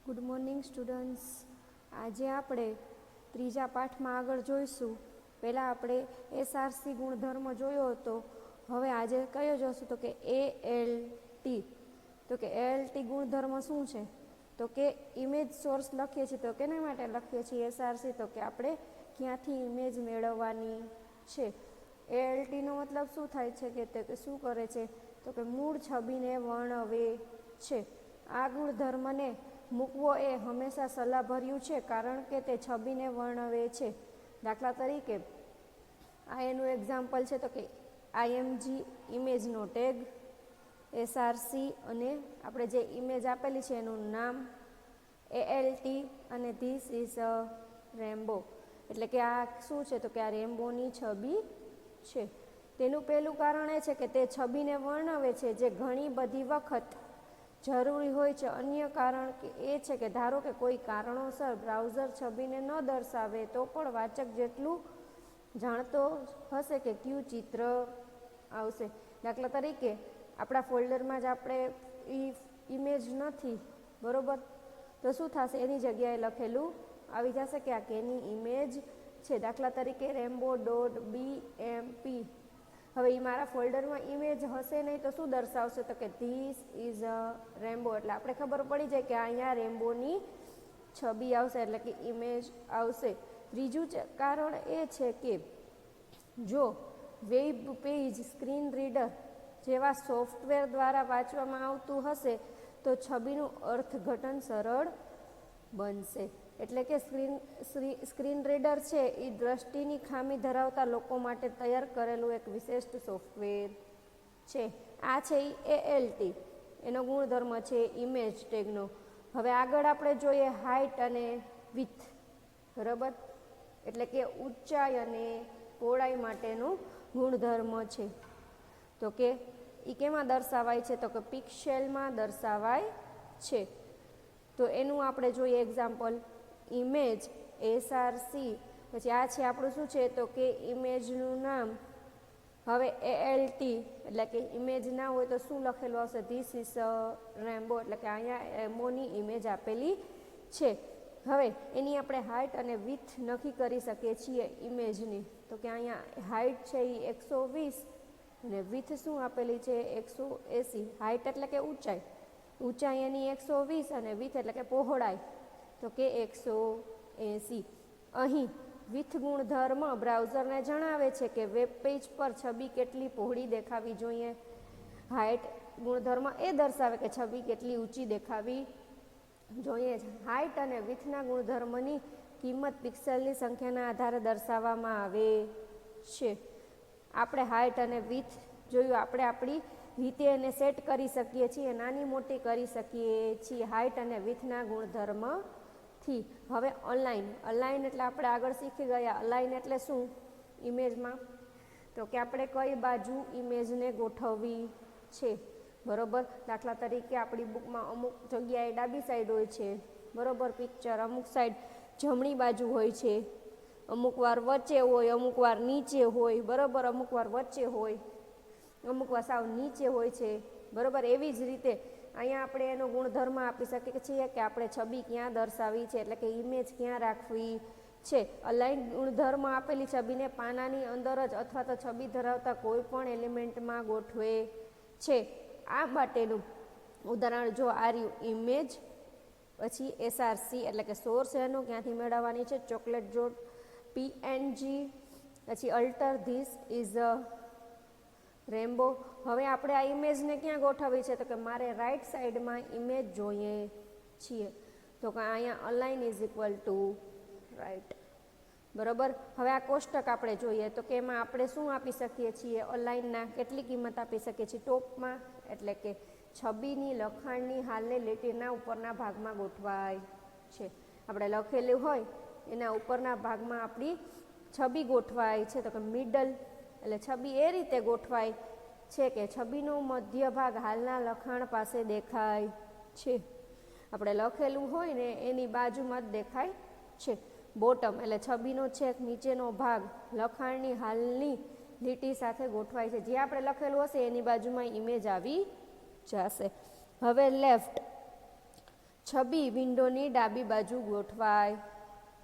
Good morning students. આજે આપણે ત્રીજા પાઠમાં આગળ જોઈશું. પહેલાં આપણે એસઆરસી ગુણધર્મ જોયો હતો. હવે આજે કયો જોઈશું તો કે એએલટી. તો કે એએલટી ગુણધર્મ શું છે? તો કે ઇમેજ સોર્સ લખીએ છીએ તો કેના માટે લખીએ છીએ એસઆરસી? તો કે આપણે ક્યાંથી ઇમેજ મેળવવાની છે. એએલટીનો મતલબ શું થાય છે કે તે શું કરે છે? તો કે મૂળ છબીને વર્ણવે છે. આ ગુણધર્મને મૂકવો એ હંમેશા સલાહભર્યું છે, કારણ કે તે છબીને વર્ણવે છે. દાખલા તરીકે આ એનું એક્ઝામ્પલ છે તો કે આઈએમજી ઇમેજનો ટેગ, એસઆરસી અને આપણે જે ઇમેજ આપેલી છે એનું નામ, એએલટી અને ધીસ ઇઝ અ રેમ્બો. એટલે કે આ શું છે? તો કે આ રેમ્બોની છબી છે. તેનું પહેલું કારણ એ છે કે તે છબીને વર્ણવે છે, જે ઘણી બધી વખત જરૂરી હોય છે. અન્ય કારણ એ છે કે ધારો કે કોઈ કારણોસર બ્રાઉઝર છબીને ન દર્શાવે તો પણ વાચક જેટલું જાણતો હશે કે કયું ચિત્ર આવશે. દાખલા તરીકે આપણા ફોલ્ડરમાં જ આપણે ઇમેજ નથી, બરોબર? તો શું થશે? એની જગ્યાએ લખેલું આવી જશે કે આ કેની ઇમેજ છે. દાખલા તરીકે rainbow.bmp. હવે એ મારા ફોલ્ડરમાં ઇમેજ હશે નહીં તો શું દર્શાવશે? તો કે ધીસ ઇઝ અ રેમ્બો. એટલે આપણે ખબર પડી જાય કે અહીંયા રેમ્બોની છબી આવશે, એટલે કે ઇમેજ આવશે. ત્રીજું કારણ એ છે કે જો વેબ પેજ સ્ક્રીન રીડર જેવા સોફ્ટવેર દ્વારા વાંચવામાં આવતું હશે તો છબીનું અર્થઘટન સરળ બનશે. એટલે કે સ્ક્રીન રીડર છે એ દ્રષ્ટિની ખામી ધરાવતા લોકો માટે તૈયાર કરેલું એક વિશિષ્ટ સોફ્ટવેર છે. આ છે એએલટી, એનો ગુણધર્મ છે ઇમેજ ટેગનો. હવે આગળ આપણે જોઈએ હાઇટ અને વિથ, બરાબર? એટલે કે ઊંચાઈ અને પહોળાઈ માટેનું ગુણધર્મ છે. તો કે એ કેમાં દર્શાવાય છે? તો કે પિક્સેલમાં દર્શાવાય છે. તો એનું આપણે જોઈએ એક્ઝામ્પલ, ઇમેજ એસઆરસી. પછી આ છે આપણું શું છે? તો કે ઇમેજનું નામ. હવે એએલટી એટલે કે ઇમેજ ના હોય તો શું લખેલું આવશે? This is a Rambo. એટલે કે અહીંયા રેમ્બોની ઇમેજ આપેલી છે. હવે એની આપણે હાઇટ અને વિથ નક્કી કરી શકીએ છીએ ઇમેજની. તો કે અહીંયા હાઇટ છે એ 120 અને વિથ શું આપેલી છે? 180. હાઇટ એટલે કે ઊંચાઈ, ઊંચાઈ એની 120 અને વિથ એટલે કે પહોળાઈ તો કે 180. અહીં વિથ ગુણધર્મ બ્રાઉઝરને જણાવે છે કે વેબ પેજ પર છબી કેટલી પહોળી દેખાવી જોઈએ. હાઇટ ગુણધર્મ એ દર્શાવે કે છબી કેટલી ઊંચી દેખાવી જોઈએ. હાઇટ અને વિથના ગુણધર્મની કિંમત પિક્સેલની સંખ્યાના આધારે દર્શાવવામાં આવે છે. આપણે હાઇટ અને વિથ જોયું, આપણે આપણી રીતે એને સેટ કરી શકીએ છીએ, નાની મોટી કરી શકીએ છીએ હાઇટ અને વિથના ગુણધર્મથી. હવે અલાઇન એટલે આપણે આગળ શીખી ગયા. અલાઇન એટલે શું ઇમેજમાં? તો કે આપણે કઈ બાજુ ઇમેજને ગોઠવવી છે, બરોબર? દાખલા તરીકે આપણી બુકમાં અમુક જગ્યાએ ડાબી સાઈડ હોય છે, બરોબર? પિક્ચર અમુક સાઈડ જમણી બાજુ હોય છે, અમુક વાર વચ્ચે હોય, અમુક વાર નીચે હોય, બરોબર? અમુક વાર વચ્ચે હોય, અમુક વાર સાવ નીચે હોય છે, બરોબર? એવી જ રીતે અહીંયા આપણે એનો ગુણધર્મ આપી શકીએ છીએ કે આપણે છબી ક્યાં દર્શાવી છે, એટલે કે ઇમેજ ક્યાં રાખવી છે. અલાઇન ગુણધર્મ આપેલી છબીને પાનાની અંદર જ અથવા તો છબી ધરાવતા કોઈ પણ એલિમેન્ટમાં ગોઠવે છે. આ માટેનું ઉદાહરણ જો આર્યું ઇમેજ, પછી એસઆરસી એટલે કે સોર્સ એનું ક્યાંથી મેળવવાની છે, chocolate.png, પછી alter this is a Rambo. હવે આપણે આ ઇમેજને ક્યાં ગોઠવવી છે? તો કે મારે રાઈટ સાઈડમાં ઇમેજ જોઈએ છીએ, તો કે અહીંયા align is equal to right, બરોબર? હવે આ કોષ્ટક આપણે જોઈએ તો કે એમાં આપણે શું આપી શકીએ છીએ? અલાઇનના કેટલી કિંમત આપી શકીએ છીએ? ટોપમાં એટલે કે છબીની લખાણની હાલની લીટીના ઉપરના ભાગમાં ગોઠવાય છે. આપણે લખેલું હોય એના ઉપરના ભાગમાં આપણી છબી ગોઠવાય છે. તો કે મિડલ એટલે છબી એ રીતે ગોઠવાય છે કે છબીનો મધ્ય ભાગ હાલના લખાણ પાસે દેખાય છે. આપણે લખેલું હોય ને એની બાજુમાં જ દેખાય છે. બોટમ એટલે છબીનો છેક નીચેનો ભાગ લખાણની હાલની લીટી સાથે ગોઠવાય છે. જે આપણે લખેલું હશે એની બાજુમાં ઇમેજ આવી જશે. હવે લેફ્ટ છબી વિન્ડોની ડાબી બાજુ ગોઠવાય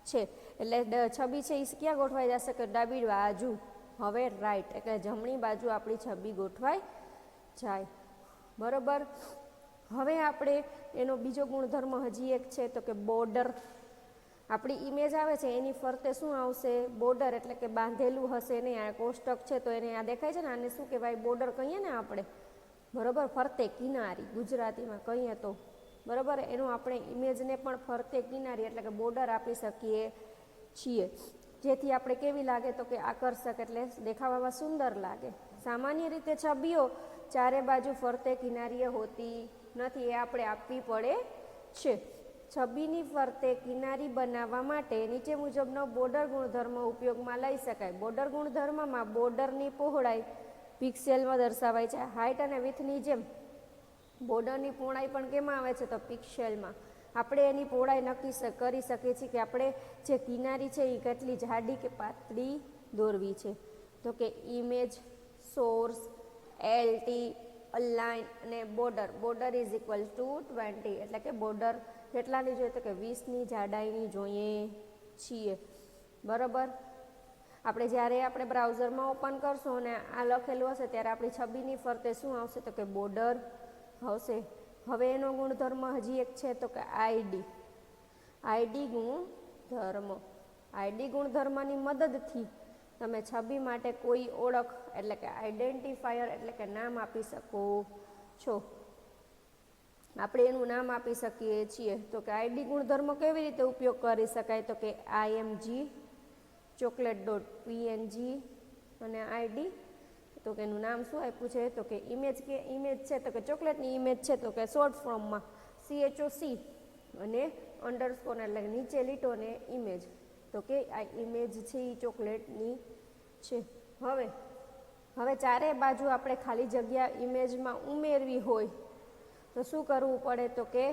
છે. એટલે છબી છે એ ક્યાં ગોઠવાઈ જશે કે ડાબી બાજુ. હવે રાઈટ એટલે જમણી બાજુ આપણી છબી ગોઠવાઈ જાય. બરાબર. હવે આપણે એનો બીજો ગુણધર્મ હજી એક છે તો કે બોર્ડર. આપણી ઇમેજ આવે છે એની ફરતે શું આવશે? બોર્ડર. એટલે કે બાંધેલું હશે નહીં. આ કોષ્ટક છે તો એને આ દેખાય છે ને, આને શું કહેવાય? બોર્ડર કહીએ ને આપણે. બરાબર. ફરતે કિનારી ગુજરાતીમાં કહીએ તો. બરાબર. એનું આપણે ઇમેજને પણ ફરતે કિનારી એટલે કે બોર્ડર આપી શકીએ છીએ, જેથી આપણે કેવી લાગે તો કે આકર્ષક એટલે દેખાવામાં સુંદર લાગે. સામાન્ય રીતે છબીઓ ચારે બાજુ ફરતે કિનારીએ હોતી નથી, એ આપણે આપવી પડે છે. છબીની ફરતે કિનારી બનાવવા માટે નીચે મુજબનો બોર્ડર ગુણધર્મ ઉપયોગમાં લઈ શકાય. બોર્ડર ગુણધર્મમાં બોર્ડરની પહોળાઈ પિક્સેલમાં દર્શાવાય છે. હાઇટ અને વિથની જેમ બોર્ડરની પહોળાઈ પણ કેમાં આવે છે? તો પિક્સેલમાં. આપણે એની પહોળાઈ નક્કી કરી શકીએ છીએ કે આપણે જે કિનારી છે એ કેટલી જાડી કે પાતળી દોરવી છે. તો કે ઇમેજ, સોર્સ, એલટી, અલાઇન અને border. Border is equal to 20. એટલે કે બોર્ડર કેટલાની જોઈએ? તો કે 20ની જાડાઈની જોઈએ છીએ. બરાબર. આપણે જ્યારે આપણે બ્રાઉઝરમાં ઓપન કરશું અને આ લખેલું હશે ત્યારે આપણી છબીની ફરતે શું આવશે? તો કે બોર્ડર આવશે. હવે એનો ગુણધર્મ હજી એક છે તો કે આઈડી. આઈડી ગુણધર્મ. આઈડી ગુણધર્મની મદદથી તમે છબી માટે કોઈ ઓળખ એટલે કે આઈડેન્ટિફાયર એટલે કે નામ આપી શકો છો. આપણે એનું નામ આપી શકીએ છીએ. તો કે આઈડી ગુણધર્મ કેવી રીતે ઉપયોગ કરી શકાય? તો કે IMG, chocolate.png અને આઈડી. તો કે એનું નામ શું આપ્યું છે? તો કે ઇમેજ છે તો કે ચોકલેટની ઇમેજ છે તો કે શોર્ટ ફોર્મમાં CHOC અને અંડરસ્કોર એટલે નીચે લીટોને ઇમેજ. તો કે આ ઇમેજ છે એ ચોકલેટની છે. હવે ચારે બાજુ આપણે ખાલી જગ્યા ઇમેજમાં ઉમેરવી હોય તો શું કરવું પડે? તો કે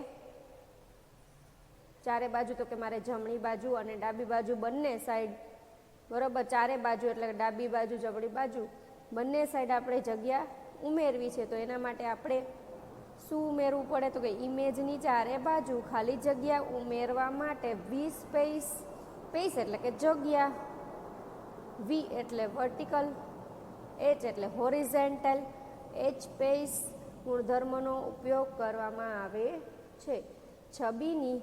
ચારે બાજુ તો કે મારે જમણી બાજુ અને ડાબી બાજુ બંને સાઈડ. બરાબર. ચારે બાજુ એટલે ડાબી બાજુ જમણી બાજુ બંને સાઈડ આપણે જગ્યા ઉમેરવી છે. તો એના માટે આપણે શું ઉમેરવું પડે? તો કે ઇમેજની ચારે બાજુ ખાલી જગ્યા ઉમેરવા માટે સ્પેસ એટલે કે જગ્યા, V એટલે વર્ટિકલ, H એટલે હોરિઝોન્ટલ, સ્પેસ ગુણધર્મનો ઉપયોગ કરવામાં આવે છે. છબીની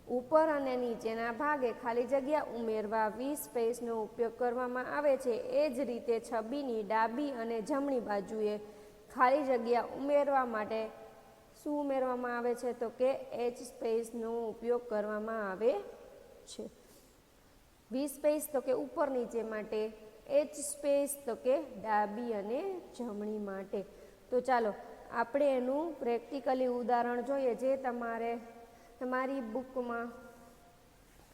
ઉપર અને નીચેના ભાગે ખાલી જગ્યા ઉમેરવા સ્પેસનો ઉપયોગ કરવામાં આવે છે. એ જ રીતે છબીની ડાબી અને જમણી બાજુએ ખાલી જગ્યા ઉમેરવા માટે શું ઉમેરવામાં આવે છે? તો કે H સ્પેસનો ઉપયોગ કરવામાં આવે છે. સ્પેસ તો કે ઉપર નીચે માટે, H સ્પેસ તો કે ડાબી અને જમણી માટે. તો ચાલો આપણે એનું પ્રેક્ટિકલી ઉદાહરણ જોઈએ, જે તમારી બુકમાં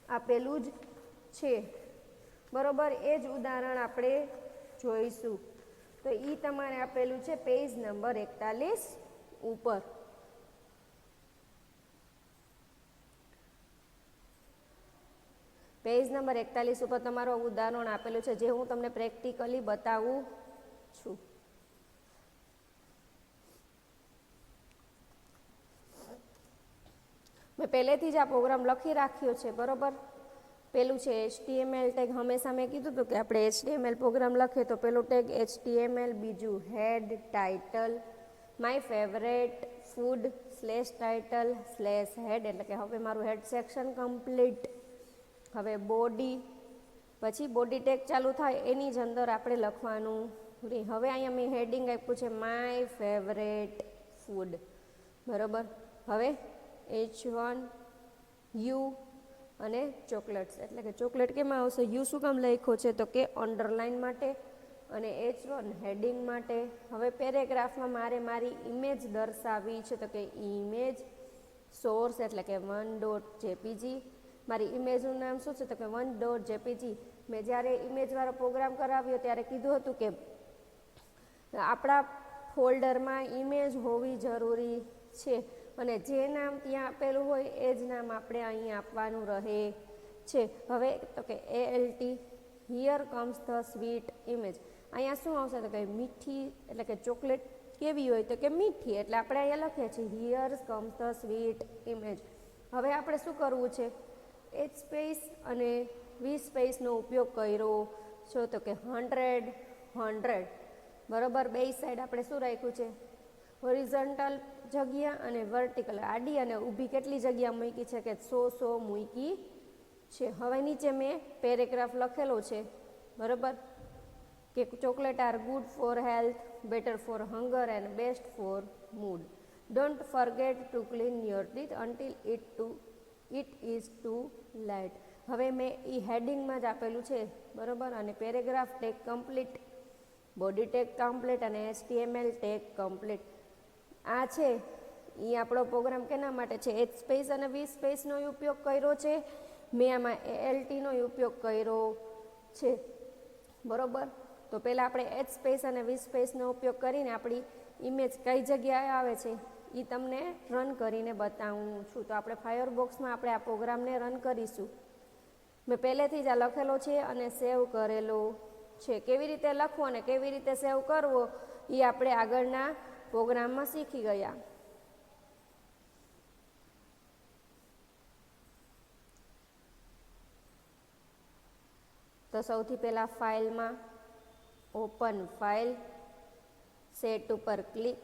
આપેલું જ છે. બરોબર. એ જ ઉદાહરણ આપણે જોઈશું. તો એ તમારે આપેલું છે પેજ નંબર 41 ઉપર. પેજ નંબર 41 ઉપર તમારું ઉદાહરણ આપેલું છે, જે હું તમને પ્રેક્ટિકલી બતાવું છું. મેં પહેલેથી જ આ પ્રોગ્રામ લખી રાખ્યો છે. બરાબર. પેલું છે HTML ટેગ. હંમેશા મેં કીધું હતું કે આપણે HTML પ્રોગ્રામ લખીએ તો પેલું ટેગ HTML, બીજું head, title, my favourite, food, /title, /head એટલે કે હવે મારું હેડ સેક્શન કમ્પ્લીટ. હવે બોડી, પછી બોડી ટેગ ચાલુ થાય એની જ અંદર આપણે લખવાનું. હવે અહીંયા મેં હેડિંગ આપ્યું છે માય ફેવરેટ ફૂડ. બરાબર. હવે H1 U અને ચોકલેટ્સ એટલે કે ચોકલેટ કેમાં આવશે? યુ શું કામ લખ્યો છે? તો કે અંડરલાઇન માટે. અને H1 હેડિંગ માટે. હવે પેરેગ્રાફમાં મારે મારી ઇમેજ દર્શાવવી છે તો કે ઇમેજ, સોર્સ એટલે કે 1.jpg. મારી ઇમેજનું નામ શું છે? તો કે 1.jpg. મેં જ્યારે ઇમેજવાળો પ્રોગ્રામ કરાવ્યો ત્યારે કીધું હતું કે આપણા ફોલ્ડરમાં ઇમેજ હોવી જરૂરી છે અને જે નામ ત્યાં આપેલું હોય એ જ નામ આપણે અહીં આપવાનું રહે છે. હવે તો કે ALT, here comes the sweet image. અહીંયા શું આવશે? તો કે મીઠી એટલે કે ચોકલેટ કેવી હોય તો કે મીઠી, એટલે આપણે અહીંયા લખીએ છીએ here comes the sweet image. હવે આપણે શું કરવું છે, એચ સ્પેસ અને વી સ્પેસનો ઉપયોગ કર્યો છો તો કે 100 100, બરાબર. બે સાઈડ આપણે શું રાખ્યું છે, હોરિઝોન્ટલ જગ્યા અને વર્ટિકલ આડી અને ઊભી કેટલી જગ્યા મૂકી છે કે 100 મૂકી છે. હવે નીચે મેં પેરેગ્રાફ લખેલો છે, બરાબર, કે chocolate are good for health, better for hunger and best for mood. Don't forget to clean your teeth until it is too late. હવે મેં એ હેડિંગમાં જ આપેલું છે, બરાબર, અને paragraph tag complete, body tag complete અને HTML ટેગ કમ્પ્લીટ. આ છે એ આપણો પ્રોગ્રામ કેના માટે છે, એચ સ્પેસ અને વી સ્પેસનો ઉપયોગ કર્યો છે. મેં આમાં ALTનો ઉપયોગ કર્યો છે, બરાબર. તો પહેલાં આપણે એચ સ્પેસ અને વી સ્પેસનો ઉપયોગ કરીને આપણી ઇમેજ કઈ જગ્યાએ આવે છે એ તમને રન કરીને બતાવું છું. તો આપણે ફાયરબોક્સમાં આપણે આ પ્રોગ્રામને રન કરીશું. મેં પહેલેથી જ આ લખેલો છે અને સેવ કરેલો છે. કેવી રીતે લખવો અને કેવી રીતે સેવ કરવો એ આપણે આગળના પ્રોગ્રામમાં શીખી ગયા. તો સૌથી પહેલાં ફાઇલમાં ઓપન ફાઇલ, સેટ ઉપર ક્લિક,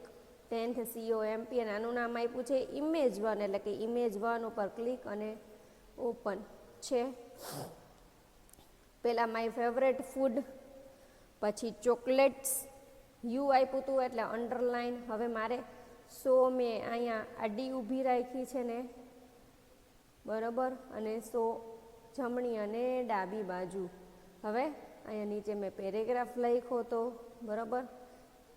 10th COMP અને આનું નામ આપ્યું છે Image1, એટલે કે Image1 ઉપર ક્લિક અને ઓપન છે. પહેલાં માય ફેવરેટ ફૂડ, પછી ચોકલેટ્સ, યુ આપ્યું હતું એટલે અંડરલાઇન. હવે મારે મેં અહીંયા આડી ઊભી રાખી છે ને, બરાબર, અને જમણી અને ડાબી બાજુ. હવે અહીંયા નીચે મેં પેરેગ્રાફ લખ્યો હતો, બરાબર.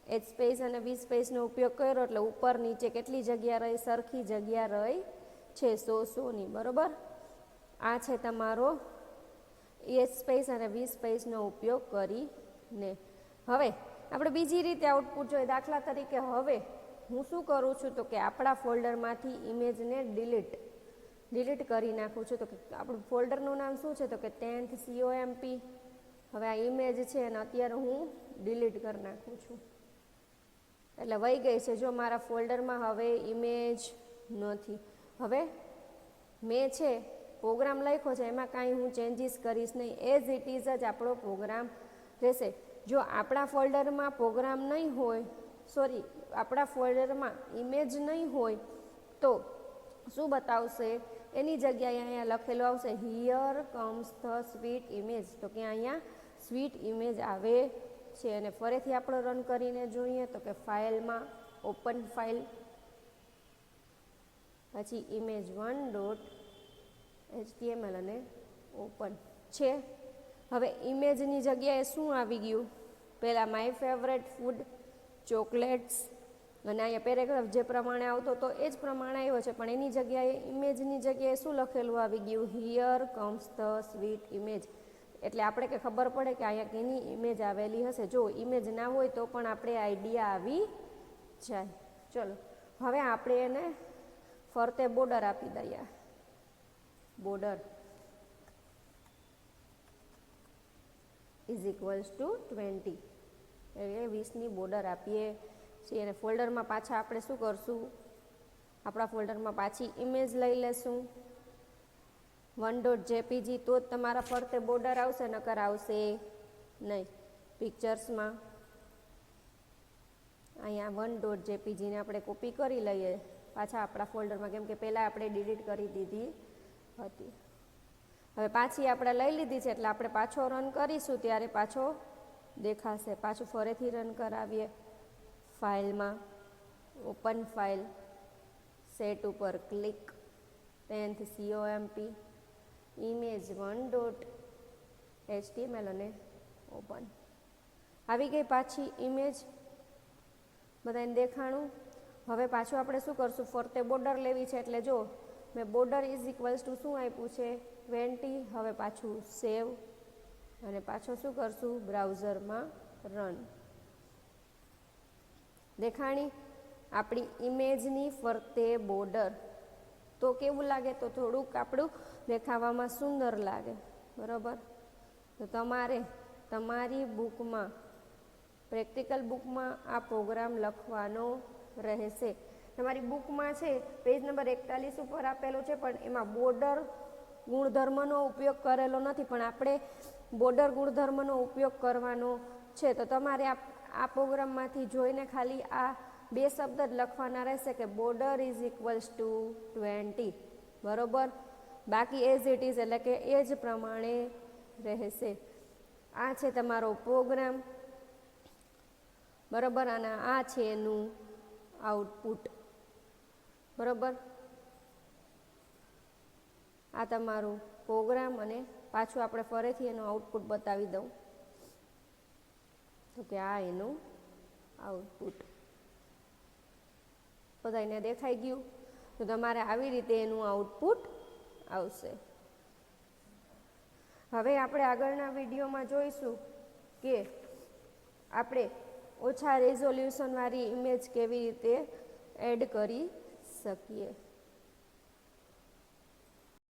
એચ સ્પેસ અને વી સ્પેસનો ઉપયોગ કર્યો એટલે ઉપર નીચે કેટલી જગ્યા રહી, સરખી જગ્યા રહી છે 100ની, બરાબર. આ છે તમારો એચ સ્પેસ અને વી સ્પેસનો ઉપયોગ કરીને. હવે આપણે બીજી રીતે આઉટપુટ જોઈએ. દાખલા તરીકે હવે હું શું કરું છું તો કે આપણા ફોલ્ડરમાંથી ઇમેજને ડિલીટ કરી નાખું છું. તો કે આપણું ફોલ્ડરનું નામ શું છે તો કે 10th COMP. હવે આ ઇમેજ છે અને અત્યારે હું ડિલીટ કરી નાખું છું, એટલે વહી ગઈ છે. જો મારા ફોલ્ડરમાં હવે ઇમેજ નથી. હવે મેં છે પ્રોગ્રામ લખ્યો છે, એમાં કાંઈ હું ચેન્જીસ કરીશ નહીં, એઝ ઇટ ઇઝ જ આપણો પ્રોગ્રામ રહેશે. જો આપણા ફોલ્ડરમાં પ્રોગ્રામ નહીં હોય, આપણા ફોલ્ડરમાં ઇમેજ નહીં હોય તો શું બતાવશે, એની જગ્યાએ અહીંયા લખેલું આવશે here comes the sweet image. તો કે અહીંયા સ્વીટ ઇમેજ આવે છે. અને ફરીથી આપણે રન કરીને જોઈએ તો કે ફાઇલમાં ઓપન ફાઇલ, પછી image1.html અને ઓપન છે. હવે ઇમેજની જગ્યાએ શું આવી ગયું, પહેલાં માય ફેવરેટ ફૂડ, ચોકલેટ્સ, અને અહીંયા પેરેગ્રાફ જે પ્રમાણે આવતો તો એ જ પ્રમાણે આવ્યો છે, પણ એની જગ્યાએ ઇમેજની જગ્યાએ શું લખેલું આવી ગયું, here comes the sweet image. એટલે આપણે કે ખબર પડે કે અહીંયા કેની ઇમેજ આવેલી હશે. જો ઇમેજ ના હોય તો પણ આપણે આઈડિયા આવી જાય. ચલો હવે આપણે એને ફરતે બોર્ડર આપી દઈએ. બોર્ડર ઇઝ ઇક્વલ્સ ટુ 20, એટલે 20ની બોર્ડર આપીએ છીએ. અને ફોલ્ડરમાં પાછા આપણે શું કરશું, આપણા ફોલ્ડરમાં પાછી ઇમેજ લઈ લેશું 1.jpg. તો જ તમારા ફરતે બોર્ડર આવશે, નકર આવશે નહીં. પિક્ચર્સમાં અહીંયા 1.jpg ને આપણે કોપી કરી લઈએ પાછા આપણા ફોલ્ડરમાં, કેમ કે પહેલાં આપણે ડિલીટ કરી દીધી હતી. હવે પાછી આપણે લઈ લીધી છે એટલે આપણે પાછો રન કરીશું ત્યારે પાછો દેખાશે. પાછું ફરીથી રન કરાવીએ. ફાઇલમાં ઓપન ફાઇલ, સેટ ઉપર ક્લિક, 10th COMP, image1.html અને ઓપન. આવી ગઈ પાછી ઇમેજ, બધાને દેખાણું. હવે પાછું આપણે શું કરશું, ફરતે બોર્ડર લેવી છે એટલે જો મેં બોર્ડર ઇઝ ઇક્વલ્સ ટુ શું આપ્યું છે 20. હવે પાછું સેવ અને પાછો શું કરશું, બ્રાઉઝરમાં રન. દેખાણી આપણી ઇમેજની ફરતે બોર્ડર. તો કેવું લાગે, તો થોડુંક આપણું દેખાવામાં સુંદર લાગે, બરાબર. તો તમારે તમારી બુકમાં પ્રેક્ટિકલ બુકમાં આ પ્રોગ્રામ લખવાનો રહેશે. તમારી બુકમાં છે પેજ નંબર 41 ઉપર આપેલું છે, પણ એમાં બોર્ડર ગુણધર્મનો ઉપયોગ કરેલો નથી, પણ આપણે બોર્ડર ગુણધર્મનો ઉપયોગ કરવાનો છે. તો તમારે આ પ્રોગ્રામમાંથી જોઈને ખાલી આ 2 શબ્દ જ લખવાના રહેશે કે બોર્ડર ઇઝ ઇક્વલ્સ ટુ 20, બરોબર. બાકી એઝ ઇટ ઇઝ એટલે કે એ જ પ્રમાણે રહેશે. આ છે તમારો પ્રોગ્રામ, બરોબર, અને આ છે એનું આઉટપુટ, બરોબર. આ તમારું પ્રોગ્રામ, અને પાછું આપણે ફરીથી એનું આઉટપુટ બતાવી દઉં તો કે આ એનું આઉટપુટ બધાને દેખાઈ ગયું. તો તમારે આવી રીતે એનું આઉટપુટ આવશે. હવે આપણે આગળના વિડીયોમાં જોઈશું કે આપણે ઓછા રેઝોલ્યુશનવાળી ઇમેજ કેવી રીતે એડ કરી શકીએ.